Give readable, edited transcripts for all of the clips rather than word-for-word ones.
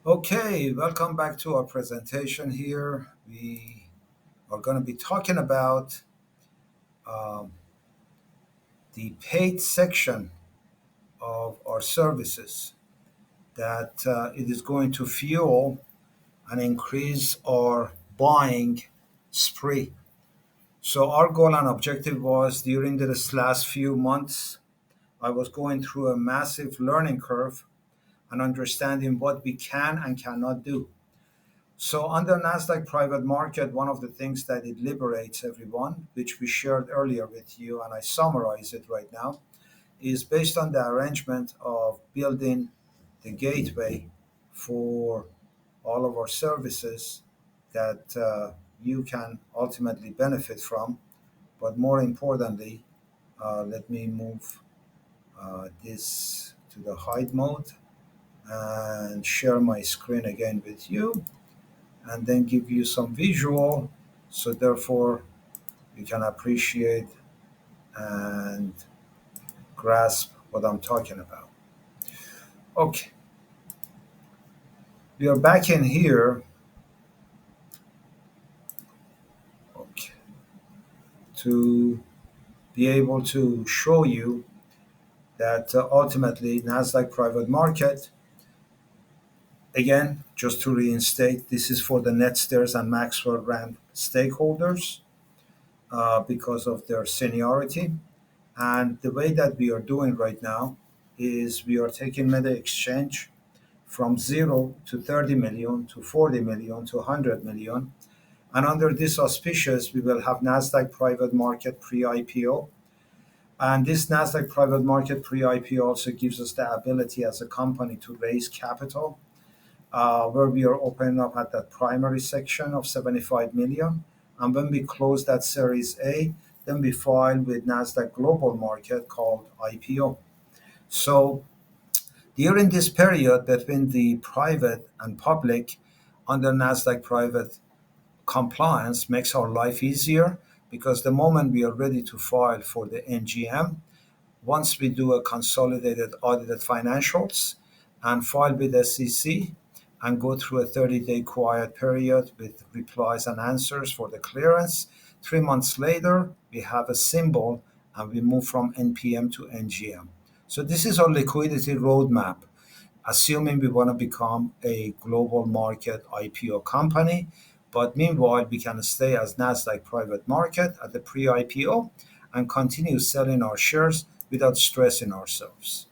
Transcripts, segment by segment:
Okay, welcome back to our presentation here. We are going to be talking about um, the paid section of our services that it is going to fuel and increase our buying spree. So, our goal and objective was during this last few months, I was going through a massive learning curve and understanding what we can and cannot do. So under Nasdaq Private Market, one of the things that it liberates everyone, which we shared earlier with you, and I summarize it right now, is based on the arrangement of building the gateway for all of our services that you can ultimately benefit from. But more importantly, let me move this to the hide mode and share my screen again with you, and then give you some visual, so therefore you can appreciate and grasp what I'm talking about. Okay, we are back in here, okay, to be able to show you that ultimately Nasdaq Private Market, again, just to reinstate, this is for the NETSTAIRS and MAXWELL RAND stakeholders because of their seniority. And the way that we are doing right now is we are taking Meta Exchange from 0 to 30 million to 40 million to 100 million. And under this auspicious, we will have NASDAQ Private Market pre IPO. And this NASDAQ Private Market pre IPO also gives us the ability as a company to raise capital, where we are opening up at that primary section of 75 million. And when we close that Series A, then we file with NASDAQ Global Market called IPO. So during this period between the private and public, under NASDAQ private compliance makes our life easier, because the moment we are ready to file for the NGM, once we do a consolidated audited financials and file with SEC and go through a 30-day quiet period with replies and answers for the clearance, 3 months later, we have a symbol and we move from NPM to NGM. So this is our liquidity roadmap, assuming we want to become a global market IPO company. But meanwhile, we can stay as Nasdaq Private Market at the pre-IPO and continue selling our shares without stressing ourselves.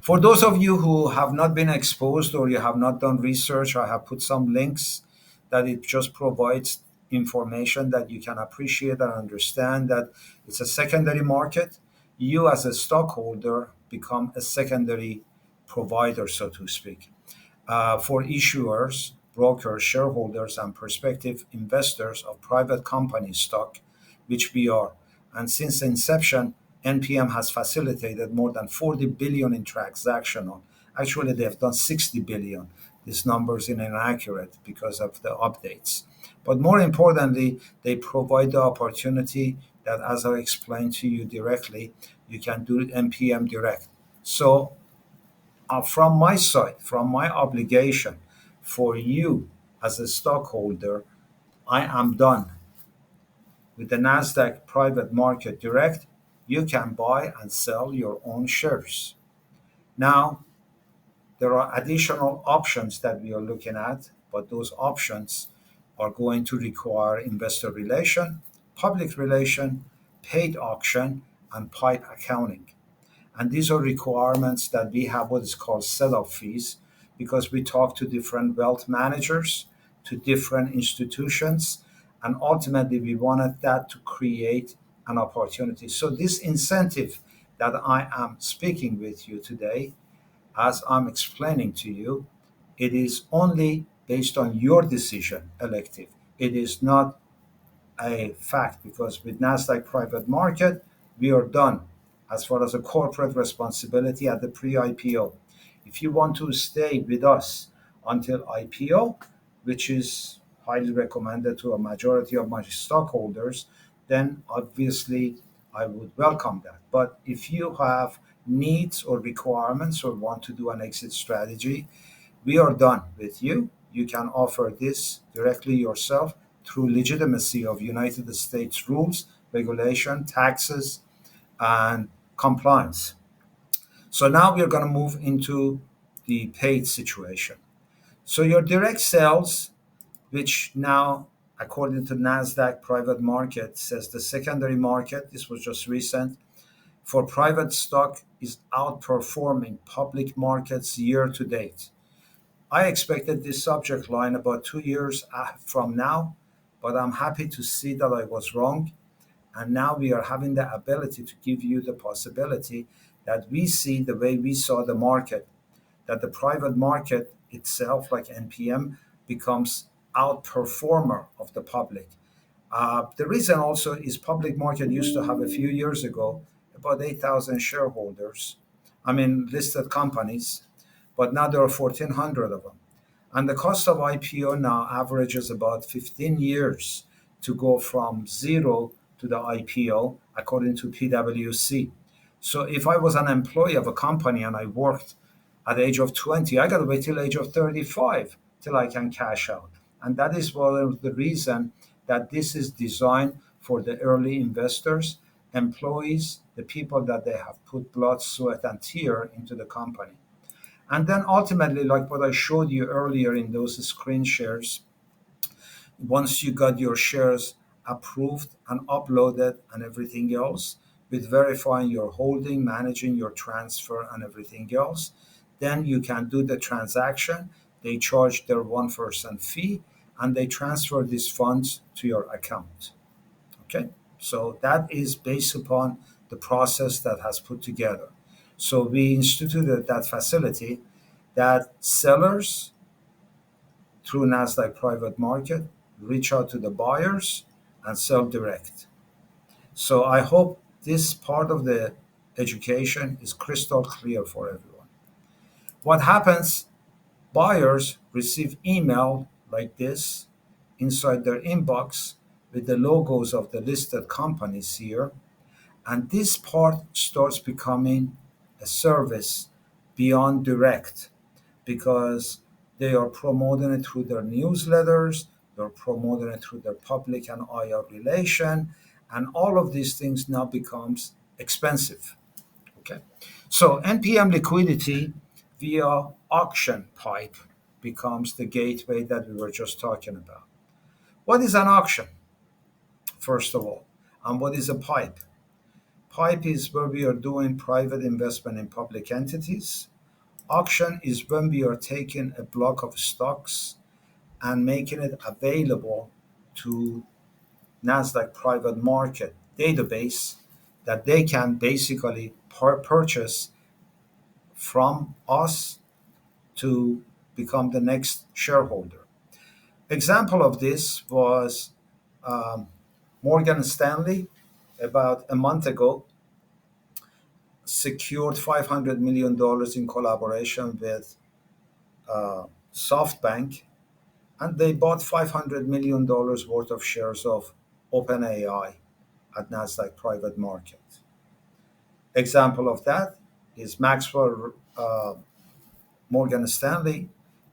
For those of you who have not been exposed or you have not done research, I have put some links that it just provides information that you can appreciate and understand that it's a secondary market. You, as a stockholder, become a secondary provider, so to speak, for issuers, brokers, shareholders, and prospective investors of private company stock, which we are. And since inception, NPM has facilitated more than 40 billion in transactional. Actually, they have done 60 billion. This number is inaccurate because of the updates. But more importantly, they provide the opportunity that, as I explained to you directly, you can do NPM direct. So from my side, from my obligation for you as a stockholder, I am done. With the NASDAQ Private Market Direct, you can buy and sell your own shares. Now, there are additional options that we are looking at, but those options are going to require investor relation, public relation, paid auction, and pipe accounting. And these are requirements that we have what is called setup fees, because we talk to different wealth managers, to different institutions, and ultimately we wanted that to create an opportunity. So this incentive that I am speaking with you today, as I'm explaining to you, it is only based on your decision, elective. It is not a fact, because with Nasdaq Private Market, we are done as far as a corporate responsibility at the pre-IPO. If you want to stay with us until IPO, which is highly recommended to a majority of my stockholders, then obviously I would welcome that. But if you have needs or requirements or want to do an exit strategy, We are done with you. You can offer this directly yourself through legitimacy of United States rules, regulation, taxes, and compliance. So now we're going to move into the paid situation. So your direct sales, which now, according to NASDAQ private market, says the secondary market, this was just recent, for private stock is outperforming public markets year to date. I expected this subject line about 2 years from now, but I'm happy to see that I was wrong. And now we are having the ability to give you the possibility that we see the way we saw the market, that the private market itself, like NPM, becomes outperformer of the public. The reason also is public market used to have a few years ago about 8,000 shareholders, I mean listed companies, but now there are 1,400 of them. And the cost of IPO now averages about 15 years to go from zero to the IPO, according to PwC. So if I was an employee of a company and I worked at the age of 20, I got to wait till age of 35 till I can cash out. And that is one of the reason that this is designed for the early investors, employees, the people that they have put blood, sweat, and tear into the company. And then ultimately, like what I showed you earlier in those screen shares, once you got your shares approved and uploaded and everything else, with verifying your holding, managing your transfer and everything else, then you can do the transaction. They charge their 1% fee and they transfer these funds to your account. Okay, so that is based upon the process that has put together. So we instituted that facility that sellers through Nasdaq Private Market reach out to the buyers and sell direct. So I hope this part of the education is crystal clear for everyone. What happens? Buyers receive email like this inside their inbox with the logos of the listed companies here, and this part starts becoming a service beyond direct because they are promoting it through their newsletters, they're promoting it through their public and IR relation, and all of these things now becomes expensive. Okay, so NPM liquidity via auction pipe becomes the gateway that we were just talking about. What is an auction, first of all, and what is a pipe? Pipe is where we are doing private investment in public entities. Auction is when we are taking a block of stocks and making it available to Nasdaq private market database that they can basically purchase from us to become the next shareholder. Example of this was um, Morgan Stanley about a month ago secured $500 million in collaboration with SoftBank, and they bought $500 million worth of shares of OpenAI at Nasdaq Private Market. Example of that is Maxwell Morgan Stanley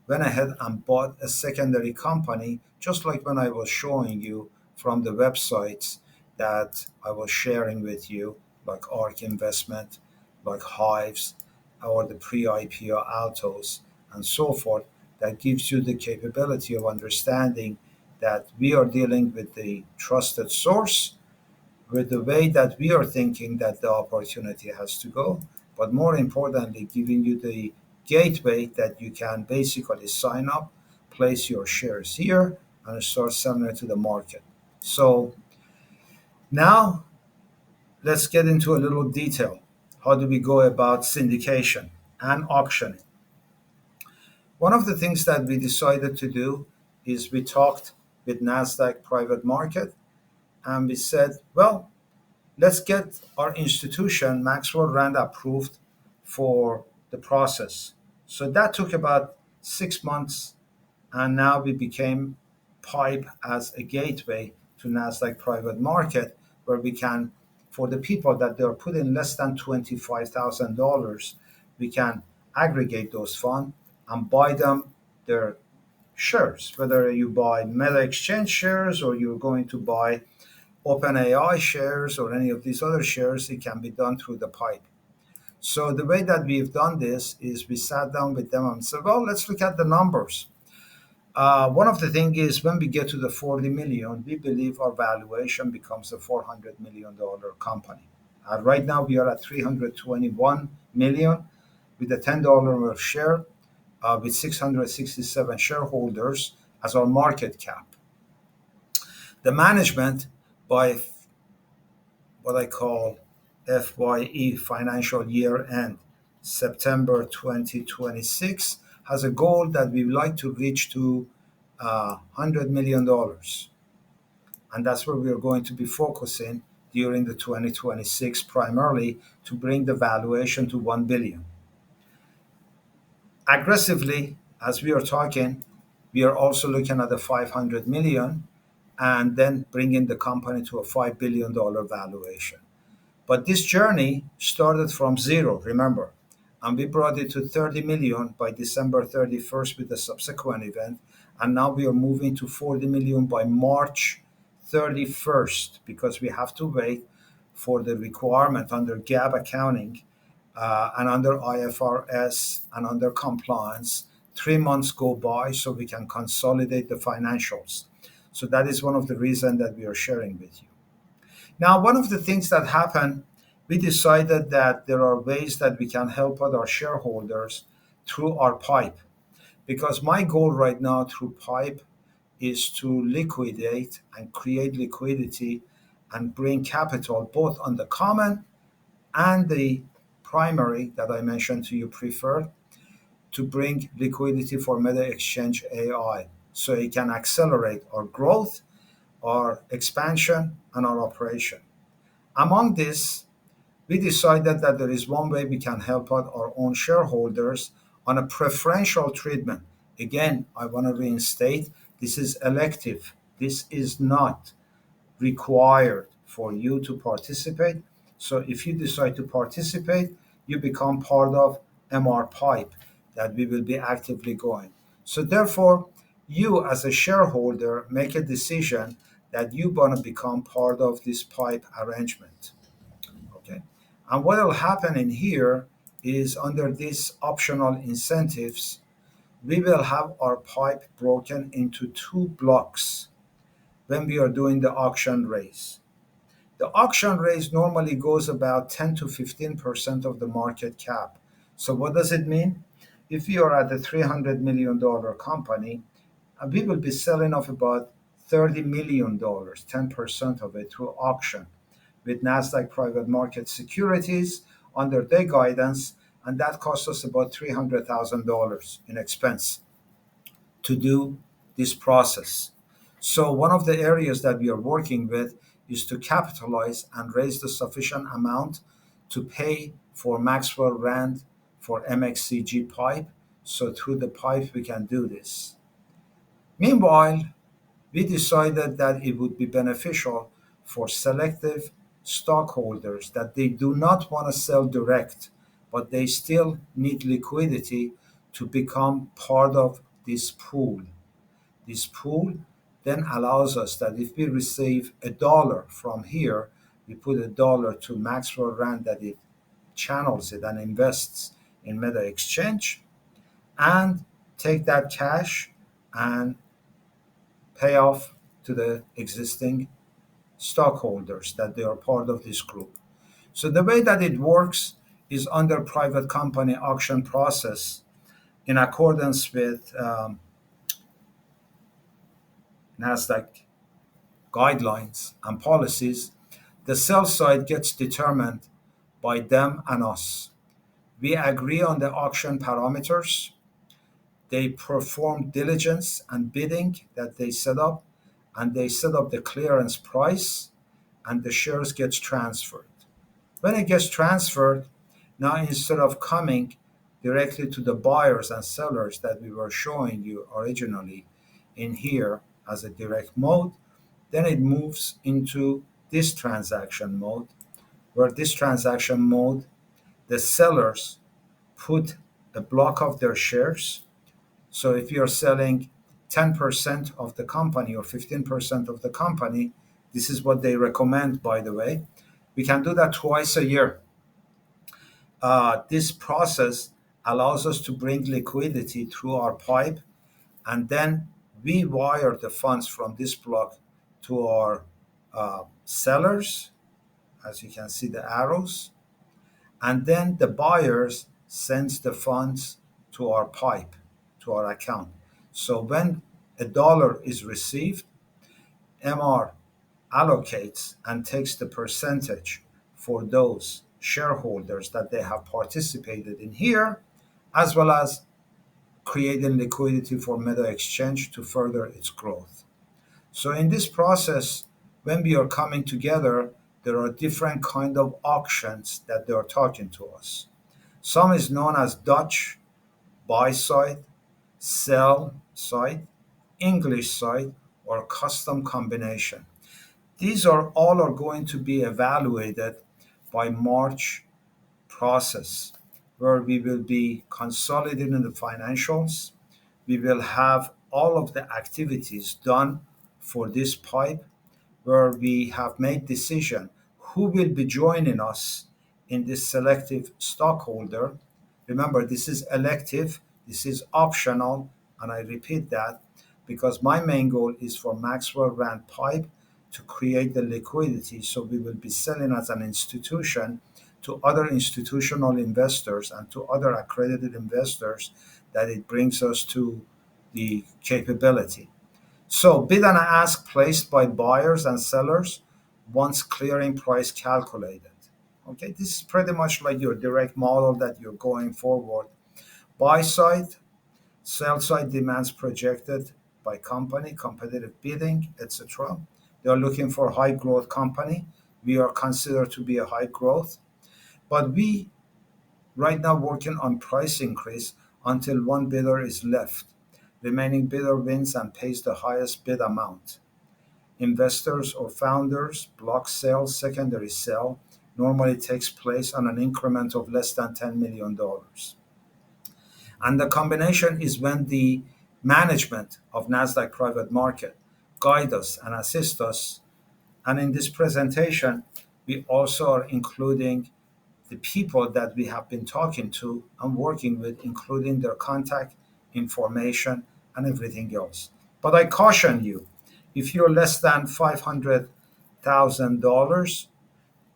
went ahead and bought a secondary company, just like when I was showing you from the websites that I was sharing with you, like ARK Investment, like Hives, or the pre-IPO Altos, and so forth, that gives you the capability of understanding that we are dealing with the trusted source with the way that we are thinking that the opportunity has to go, but more importantly, giving you the gateway that you can basically sign up, place your shares here, and start selling it to the market. So now let's get into a little detail. How do we go about syndication and auctioning? One of the things that we decided to do is we talked with NASDAQ Private Market and we said, well, let's get our institution, Maxwell Rand, approved for the process. So that took about 6 months, and now we became Pipe as a gateway to Nasdaq Private Market, where we can, for the people that they're putting less than $25,000, we can aggregate those funds, and buy them their shares. Whether you buy Meta Exchange shares or you're going to buy OpenAI shares or any of these other shares, it can be done through the pipe. So the way that we've done this is we sat down with them and said, well, let's look at the numbers. One of the things is when we get to the 40 million, we believe our valuation becomes a $400 million company. Right now, we are at 321 million with a $10 per share, with 667 shareholders as our market cap. The management, by what I call FYE, financial year end, September 2026, has a goal that we would like to reach to $100 million. And that's where we are going to be focusing during the 2026, primarily to bring the valuation to 1 billion. Aggressively, as we are talking, we are also looking at the 500 million and then bringing the company to a $5 billion valuation. But this journey started from zero, remember, and we brought it to 30 million by December 31st with the subsequent event, and now we are moving to 40 million by March 31st because we have to wait for the requirement under GAAP accounting and under IFRS and under compliance. 3 months go by so we can consolidate the financials. So that is one of the reasons that we are sharing with you. Now, one of the things that happened, we decided that there are ways that we can help out our shareholders through our pipe. Because my goal right now through pipe is to liquidate and create liquidity and bring capital both on the common and the primary that I mentioned to you preferred, to bring liquidity for METAXCHANGE.AI so it can accelerate our growth, our expansion, and our operation. Among this, we decided that there is one way we can help out our own shareholders on a preferential treatment. Again, I want to reinstate this is elective. This is not required for you to participate. So if you decide to participate, you become part of MR Pipe that we will be actively going. So therefore, you as a shareholder make a decision that you want to become part of this pipe arrangement. Okay. And what will happen in here is under these optional incentives, we will have our pipe broken into two blocks when we are doing the auction raise. The auction raise normally goes about 10 to 15% of the market cap. So what does it mean? If you are at a $300 million company, we will be selling off about $30 million, 10% of it through auction with NASDAQ private market securities under their guidance, and that costs us about $300,000 in expense to do this process. So one of the areas that we are working with is to capitalize and raise the sufficient amount to pay for Maxwell Rand for MXCG pipe. So through the pipe we can do this. Meanwhile, we decided that it would be beneficial for selective stockholders that they do not want to sell direct, but they still need liquidity to become part of this pool. This pool then allows us that if we receive $1 from here, we put $1 to Maxwell Rand that it channels it and invests in Meta Exchange, and take that cash and pay off to the existing stockholders that they are part of this group. So the way that it works is under private company auction process in accordance with NASDAQ guidelines and policies. The sell side gets determined by them and us. We agree on the auction parameters. They perform diligence and bidding that they set up, and they set up the clearance price, and the shares gets transferred. When it gets transferred, now instead of coming directly to the buyers and sellers that we were showing you originally in here as a direct mode, then it moves into this transaction mode, where this transaction mode, the sellers put a block of their shares So if you're selling 10% of the company or 15% of the company, this is what they recommend, by the way. We can do that twice a year. This process allows us to bring liquidity through our pipe, and then we wire the funds from this block to our sellers, as you can see the arrows, and then the buyers sends the funds to our pipe, to our account. So when a dollar is received, MR allocates and takes the percentage for those shareholders that they have participated in here, as well as creating liquidity for Meta Exchange to further its growth. So in this process, when we are coming together, there are different kind of auctions that they are talking to us. Some is known as Dutch buy side, sell side, English side, or custom combination. These are all are going to be evaluated by March process, where we will be consolidating the financials. We will have all of the activities done for this pipe, where we have made decision who will be joining us in this selective stockholder. Remember, this is elective, this is optional, and I repeat that because my main goal is for Maxwell Rand Pipe to create the liquidity, so we will be selling as an institution to other institutional investors and to other accredited investors, that it brings us to the capability. So bid and ask placed by buyers and sellers once clearing price calculated. Okay, this is pretty much like your direct model that you're going forward. Buy side, sell side demands projected by company, competitive bidding, etc. They are looking for high growth company. We are considered to be a high growth, but we right now working on price increase until one bidder is left. Remaining bidder wins and pays the highest bid amount. Investors or founders block sale, secondary sale normally takes place on an increment of less than $10 million. And the combination is when the management of NASDAQ Private Market guide us and assist us. And in this presentation, we also are including the people that we have been talking to and working with, including their contact information and everything else. But I caution you, if you're less than $500,000,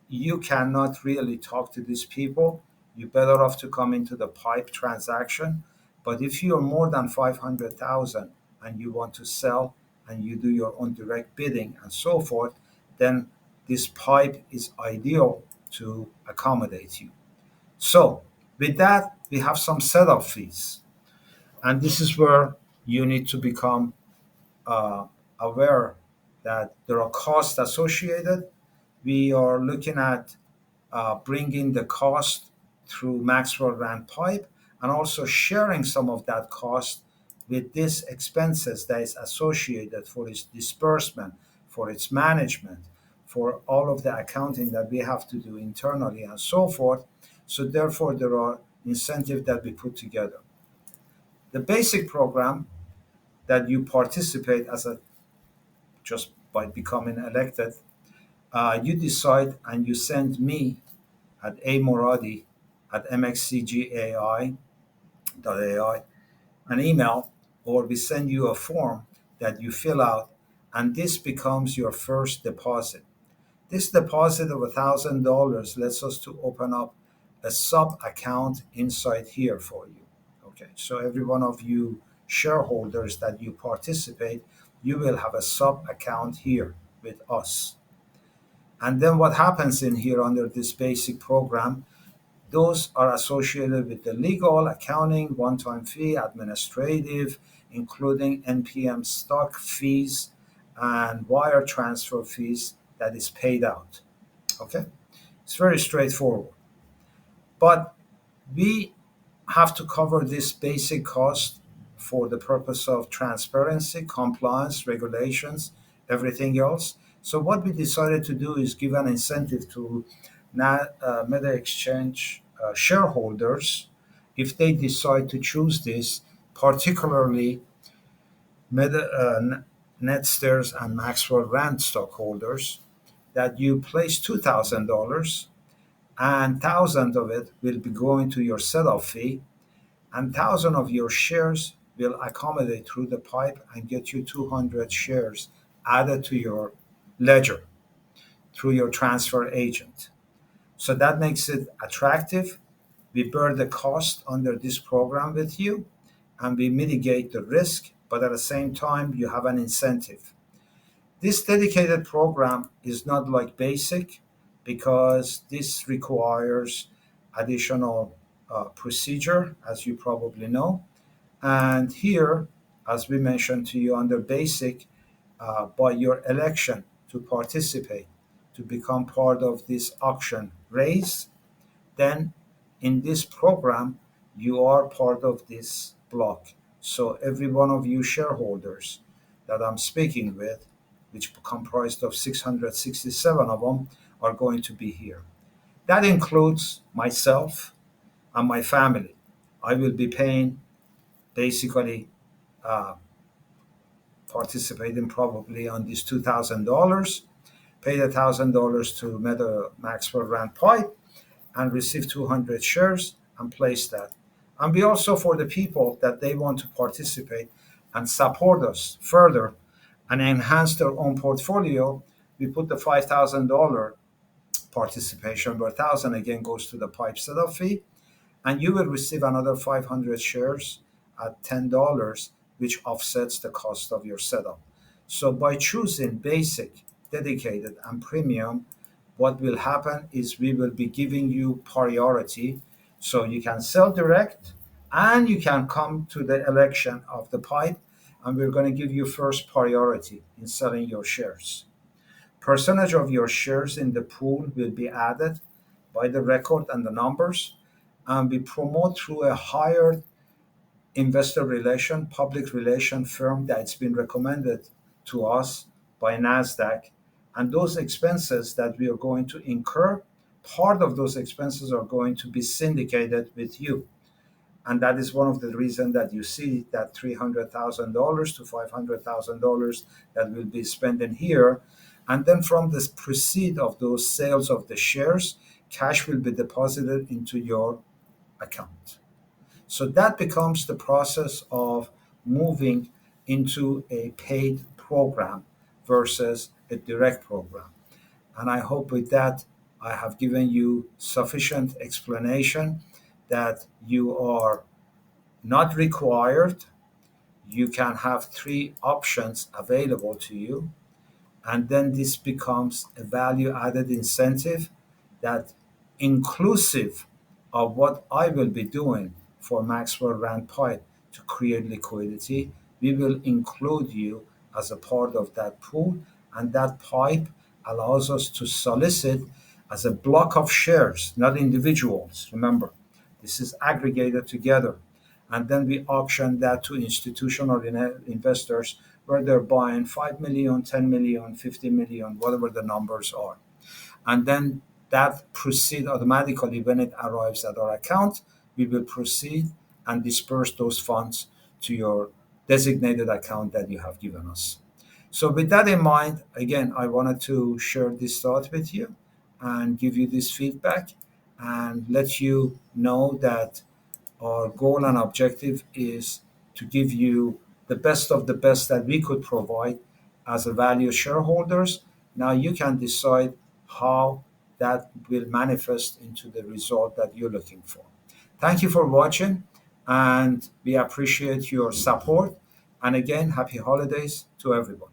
you cannot really talk to these people. You're better off to come into the pipe transaction. But if you're more than 500,000 and you want to sell and you do your own direct bidding and so forth, then this pipe is ideal to accommodate you. So with that, we have some setup fees. And this is where you need to become uh, aware that there are costs associated. We are looking at bringing the cost through Maxwell Rand Pipe and also sharing some of that cost with these expenses that is associated for its disbursement, for its management, for all of the accounting that we have to do internally and so forth. So therefore, there are incentives that we put together. The basic program that you participate as a just by becoming elected, you decide and you send me at amoradi at mxcg.ai an email, or we send you a form that you fill out, and this becomes your first deposit. This deposit of $1,000 lets us to open up a sub account inside here for you. Okay, so every one of you shareholders that you participate, you will have a sub account here with us. And then what happens in here under this basic program, those are associated with the legal, accounting, one-time fee, administrative, including NPM stock fees and wire transfer fees that is paid out. Okay? It's very straightforward. But we have to cover this basic cost for the purpose of transparency, compliance, regulations, everything else. So what we decided to do is give an incentive to Meta Exchange shareholders if they decide to choose this particularly Meta, NetSTAIRS and Maxwell Rand stockholders, that you place $2,000 and 1,000 of it will be going to your setup fee, and 1,000 of your shares will accommodate through the pipe and get you 200 shares added to your ledger through your transfer agent. So that makes it attractive. We bear the cost under this program with you and we mitigate the risk, but at the same time, you have an incentive. This dedicated program is not like basic because this requires additional procedure, as you probably know. And here, as we mentioned to you under basic, by your election to participate, to become part of this auction race, then in this program, you are part of this block. So every one of you shareholders that I'm speaking with, which comprised of 667 of them, are going to be here. That includes myself and my family. I will be paying basically uh, participating probably on this $2,000, pay the $1,000 to Meta Maxwell Rand Pipe, and receive 200 shares and place that. And we also, for the people that they want to participate and support us further and enhance their own portfolio, we put the $5,000 participation, where 1,000 again goes to the pipe setup fee, and you will receive another 500 shares at $10, which offsets the cost of your setup. So by choosing basic, dedicated, and premium, what will happen is we will be giving you priority so you can sell direct and you can come to the election of the pipe, and we're going to give you first priority in selling your shares. Percentage of your shares in the pool will be added by the record and the numbers, and we promote through a higher investor relation, public relation firm that's been recommended to us by NASDAQ. And those expenses that we are going to incur, part of those expenses are going to be syndicated with you. And that is one of the reasons that you see that $300,000 to $500,000 that will be spent in here. And then from the proceed of those sales of the shares, cash will be deposited into your account. So that becomes the process of moving into a paid program versus a direct program. And I hope with that I have given you sufficient explanation that you are not required. You can have three options available to you, and then this becomes a value added incentive that, inclusive of what I will be doing for Maxwell Rand Pipe to create liquidity, we will include you as a part of that pool, and that pipe allows us to solicit as a block of shares, not individuals. Remember, this is aggregated together, and then we auction that to institutional investors where they're buying 5 million, 10 million, 50 million, whatever the numbers are. And then that proceed automatically when it arrives at our account. We will proceed and disperse those funds to your designated account that you have given us. So with that in mind, again, I wanted to share this thought with you and give you this feedback and let you know that our goal and objective is to give you the best of the best that we could provide as a value shareholders. Now you can decide how that will manifest into the result that you're looking for. Thank you for watching, and we appreciate your support. And again, happy holidays to everyone.